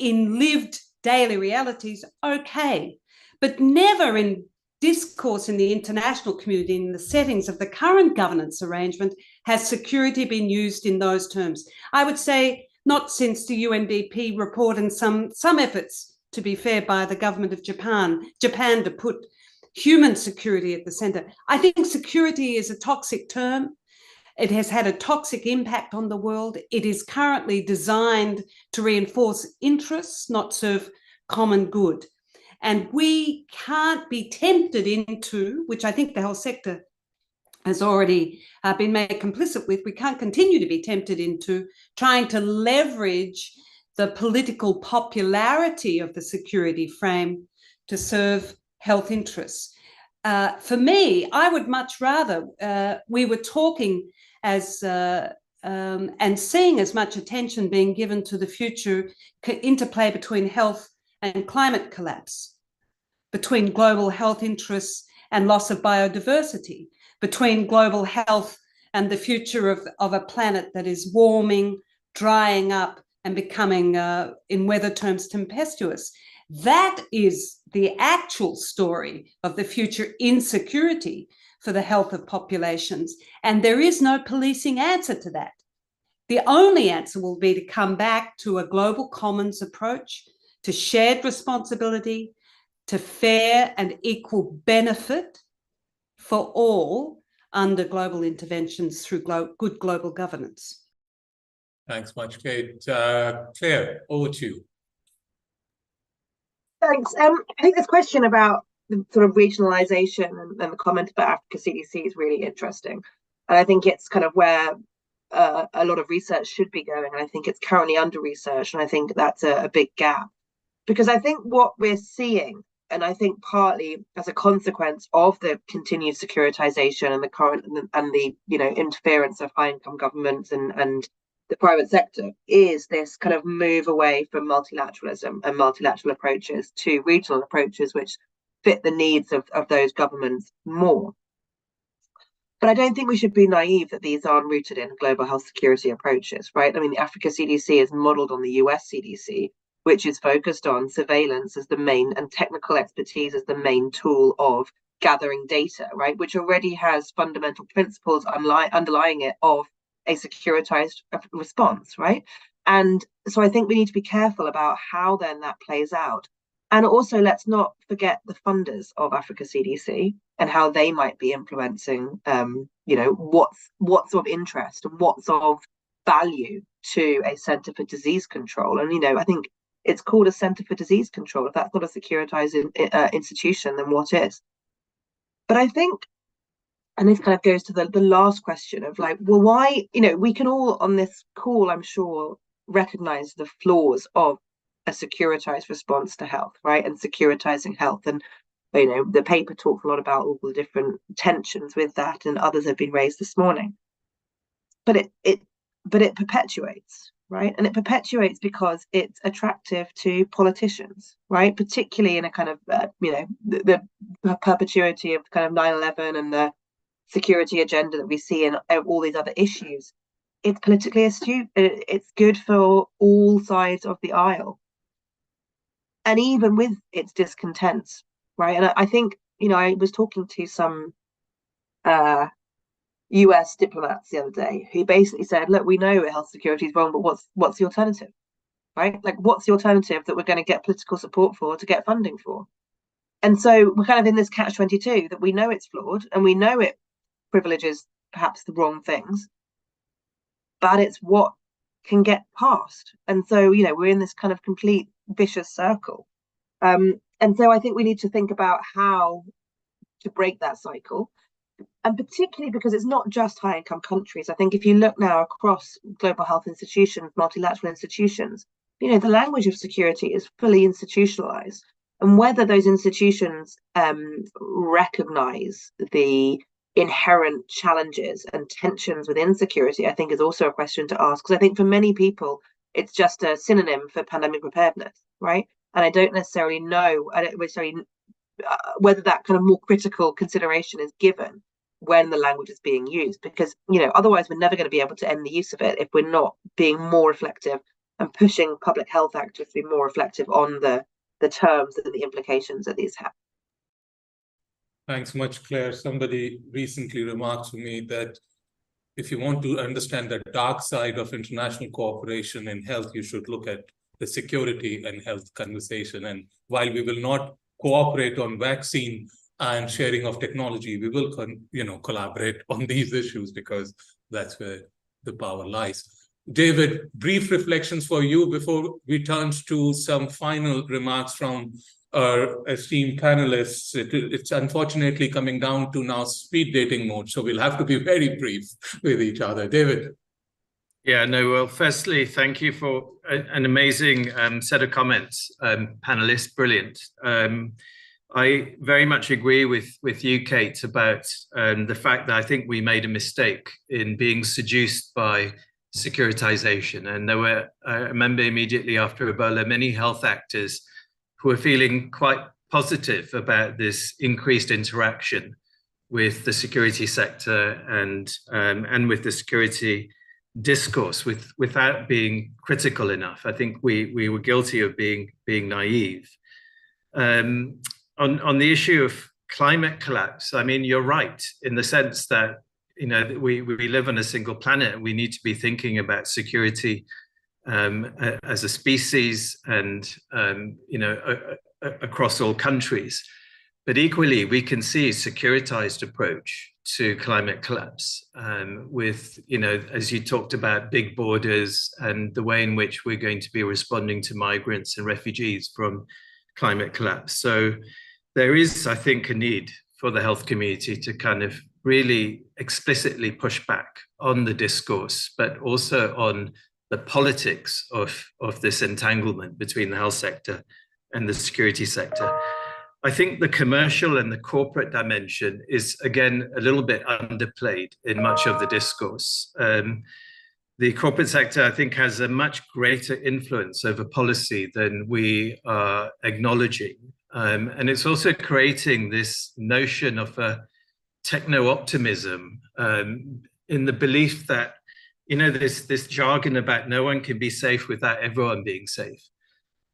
in lived daily realities, okay, but never in discourse in the international community, in the settings of the current governance arrangement, has security been used in those terms. I would say not since the UNDP report and some efforts, to be fair, by the government of Japan to put human security at the center. I think security is a toxic term. It has had a toxic impact on the world. It is currently designed to reinforce interests, not serve common good. And we can't be tempted into, which I think the health sector has already been made complicit with, we can't continue to be tempted into trying to leverage the political popularity of the security frame to serve health interests. for me, I would much rather we were talking as and seeing as much attention being given to the future interplay between health and climate collapse, between global health interests and loss of biodiversity, between global health and the future of a planet that is warming, drying up, and becoming, in weather terms, tempestuous. That is the actual story of the future insecurity for the health of populations. And there is no policing answer to that. The only answer will be to come back to a global commons approach, to shared responsibility, to fair and equal benefit for all under global interventions through good global governance. Thanks much, Kate. Claire, over to you. Thanks. I think this question about the sort of regionalization and the comment about Africa CDC is really interesting. And I think it's kind of where a lot of research should be going. And I think it's currently under research. And I think that's a big gap. Because I think what we're seeing, and I think partly as a consequence of the continued securitization and the current and the interference of high-income governments and the private sector, is this kind of move away from multilateralism and multilateral approaches to regional approaches which fit the needs of those governments more. But I don't think we should be naive that these aren't rooted in global health security approaches, right? I mean, the Africa CDC is modeled on the US CDC, which is focused on surveillance as the main and technical expertise as the main tool of gathering data, right? Which already has fundamental principles underlying it of a securitized response, right? And so I think we need to be careful about how then that plays out. And also, let's not forget the funders of Africa CDC and how they might be influencing, what's of interest and what's of value to a Centre for Disease Control. And, I think it's called a Centre for Disease Control. If that's not a securitized institution, then what is? But I think, and this kind of goes to the last question of like, well, why, we can all on this call, I'm sure, recognize the flaws of a securitized response to health, right? And securitizing health. And, the paper talks a lot about all the different tensions with that, and others have been raised this morning. But it perpetuates, right? And it perpetuates because it's attractive to politicians, right? Particularly in a kind of, the perpetuity of kind of 9/11 and the security agenda that we see in all these other issues. It's politically astute. It's good for all sides of the aisle. And even with its discontents, right? And I think, I was talking to some US diplomats the other day who basically said, look, we know health security is wrong, but what's the alternative, right? Like, what's the alternative that we're going to get political support for, to get funding for? And so we're kind of in this catch-22 that we know it's flawed and we know it privileges perhaps the wrong things, but it's what can get passed. And so, we're in this kind of complete vicious circle. And so I think we need to think about how to break that cycle. And particularly because it's not just high-income countries. I think if you look now across global health institutions, multilateral institutions, the language of security is fully institutionalized. And whether those institutions recognize the inherent challenges and tensions within security, I think is also a question to ask. Because I think for many people, it's just a synonym for pandemic preparedness, right? And I don't necessarily know whether that kind of more critical consideration is given when the language is being used, because otherwise we're never going to be able to end the use of it if we're not being more reflective and pushing public health actors to be more reflective on the terms and the implications that these have. Thanks much, Claire. Somebody recently remarked to me that if you want to understand the dark side of international cooperation in health, you should look at the security and health conversation. And while we will not cooperate on vaccine and sharing of technology, we will collaborate on these issues, because that's where the power lies. David, brief reflections for you before we turn to some final remarks from our esteemed panelists. It's unfortunately coming down to now speed dating mode, so we'll have to be very brief with each other. David. Yeah, no, well, firstly, thank you for an amazing set of comments, panelists, brilliant. I very much agree with you, Kate, about the fact that I think we made a mistake in being seduced by securitization. And there were, I remember immediately after Ebola, many health actors who were feeling quite positive about this increased interaction with the security sector and with the security discourse without being critical enough. I think we were guilty of being naive. On the issue of climate collapse, I mean, you're right in the sense that, you know, we live on a single planet and we need to be thinking about security as a species and, you know, across all countries. But equally, we can see a securitized approach to climate collapse with, you know, as you talked about, big borders and the way in which we're going to be responding to migrants and refugees from climate collapse. So there is, I think, a need for the health community to kind of really explicitly push back on the discourse, but also on the politics of this entanglement between the health sector and the security sector. I think the commercial and the corporate dimension is, again, a little bit underplayed in much of the discourse. The corporate sector, I think, has a much greater influence over policy than we are acknowledging. And it's also creating this notion of a techno-optimism in the belief that, you know, this jargon about no one can be safe without everyone being safe.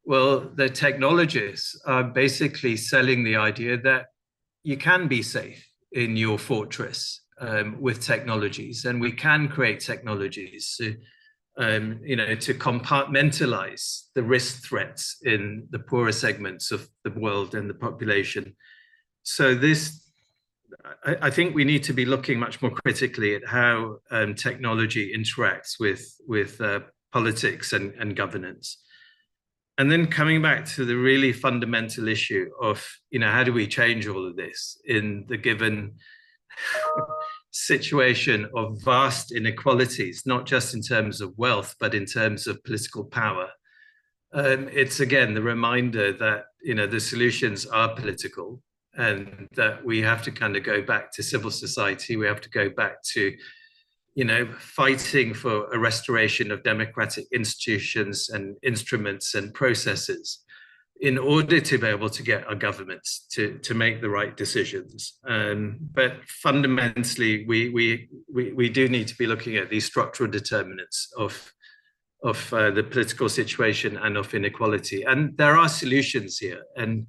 Well, the technologists are basically selling the idea that you can be safe in your fortress with technologies, and we can create technologies to, you know, to compartmentalize the risk threats in the poorer segments of the world and the population. So this, I think we need to be looking much more critically at how technology interacts with politics and governance. And then coming back to the really fundamental issue of, you know, how do we change all of this in the given situation of vast inequalities, not just in terms of wealth, but in terms of political power. It's, again, the reminder that, you know, the solutions are political and that we have to kind of go back to civil society. We have to go back to, you know, fighting for a restoration of democratic institutions and instruments and processes in order to be able to get our governments to make the right decisions. But fundamentally, we do need to be looking at these structural determinants of the political situation and of inequality. And there are solutions here. And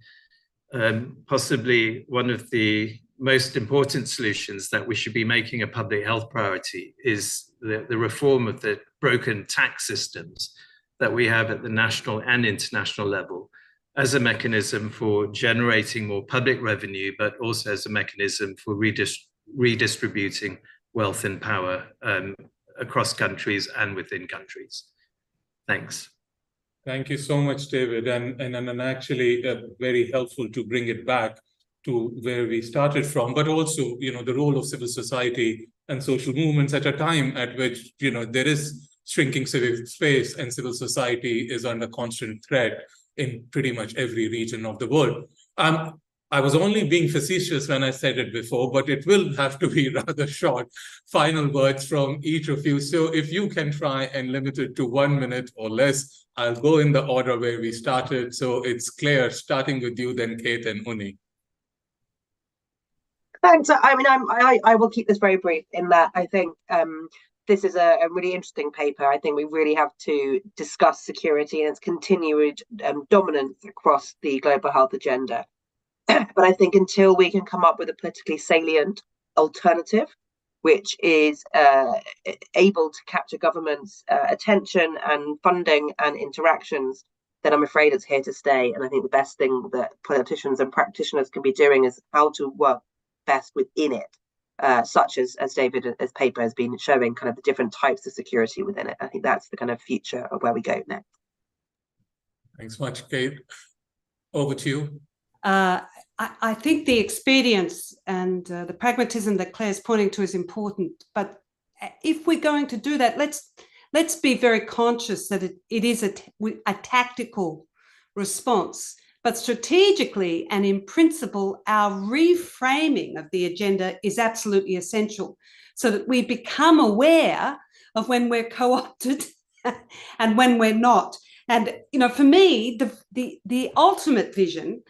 possibly one of the most important solutions that we should be making a public health priority is the reform of the broken tax systems that we have at the national and international level as a mechanism for generating more public revenue, but also as a mechanism for redistributing wealth and power across countries and within countries. Thanks. Thank you so much, David. And actually very helpful to bring it back to where we started from, but also, you know, the role of civil society and social movements at a time at which, you know, there is shrinking civic space and civil society is under constant threat in pretty much every region of the world. I was only being facetious when I said it before, but it will have to be rather short. Final words from each of you. So if you can try and limit it to 1 minute or less, I'll go in the order where we started. So it's Claire, starting with you, then Kate and Uni. Thanks. I mean, I will keep this very brief in that I think this is a really interesting paper. I think we really have to discuss security and its continued dominance across the global health agenda. But I think until we can come up with a politically salient alternative, which is able to capture government's attention and funding and interactions, then I'm afraid it's here to stay. And I think the best thing that politicians and practitioners can be doing is how to work best within it, such as David's paper has been showing, kind of the different types of security within it. I think that's the kind of future of where we go next. Thanks much, Kate. Over to you. I think the expedience and the pragmatism that Claire's pointing to is important. But if we're going to do that, let's be very conscious that it is a tactical response. But strategically and in principle, our reframing of the agenda is absolutely essential so that we become aware of when we're co-opted and when we're not. And, you know, for me, the ultimate vision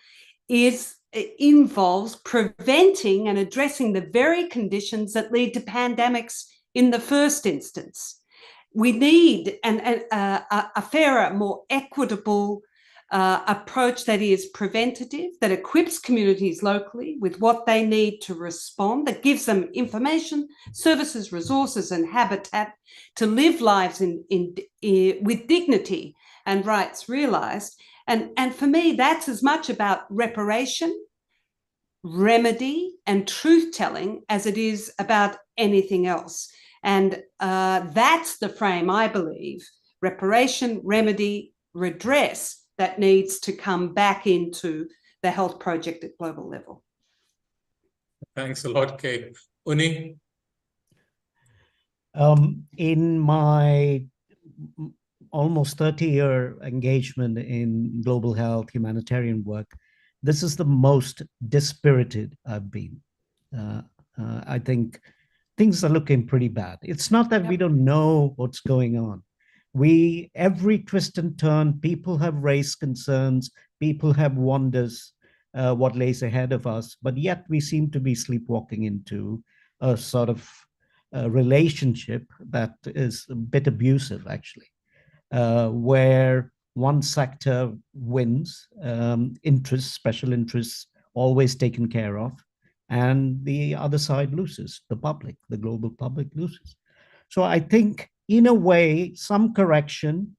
involves preventing and addressing the very conditions that lead to pandemics in the first instance. We need a fairer, more equitable approach that is preventative, that equips communities locally with what they need to respond, that gives them information, services, resources, and habitat to live lives with dignity and rights realised. And for me, that's as much about reparation, remedy, and truth-telling as it is about anything else. And that's the frame, I believe, reparation, remedy, redress, that needs to come back into the health project at global level. Thanks a lot, Kate. Uni? In my almost 30-year engagement in global health, humanitarian work, this is the most dispirited I've been. I think things are looking pretty bad. It's not that we don't know what's going on. Every twist and turn, people have raised concerns, people have wonders what lays ahead of us, but yet we seem to be sleepwalking into a sort of relationship that is a bit abusive, actually, where one sector wins, special interests always taken care of, and the other side loses, the global public loses. So I think, in a way, some correction,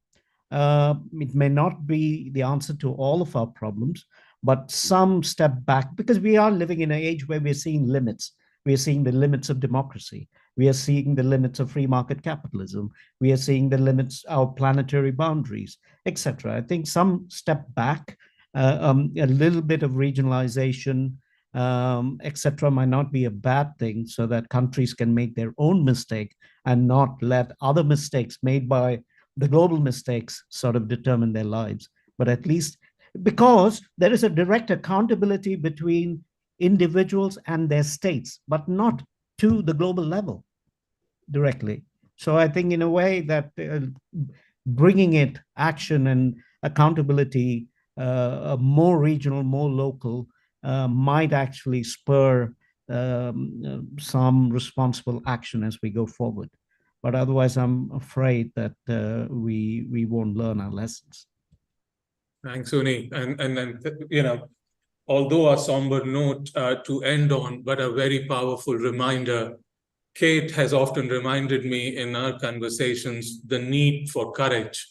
it may not be the answer to all of our problems, but some step back, because we are living in an age where we're seeing limits. We are seeing the limits of democracy. We are seeing the limits of free market capitalism. We are seeing the limits, our planetary boundaries, etc. I think some step back, a little bit of regionalization, etc., might not be a bad thing, so that countries can make their own mistake and not let other mistakes made by the global mistakes sort of determine their lives. But at least, because there is a direct accountability between individuals and their states, but not to the global level directly. So I think, in a way, that bringing it action and accountability, more regional, more local, might actually spur some responsible action as we go forward. But otherwise, I'm afraid that we won't learn our lessons. Thanks, Uni. And you know, although a somber note to end on, but a very powerful reminder, Kate has often reminded me in our conversations, the need for courage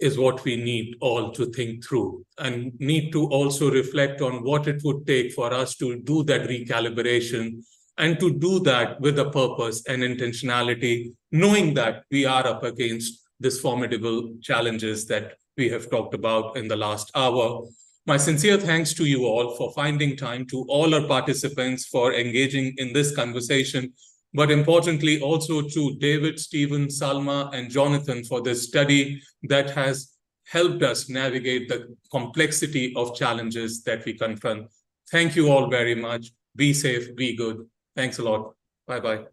is what we need all to think through, and need to also reflect on what it would take for us to do that recalibration, and to do that with a purpose and intentionality, knowing that we are up against these formidable challenges that we have talked about in the last hour. My sincere thanks to you all for finding time, to all our participants for engaging in this conversation, but importantly also to David, Stephen, Salma, and Jonathan for this study that has helped us navigate the complexity of challenges that we confront. Thank you all very much. Be safe, be good. Thanks a lot. Bye-bye.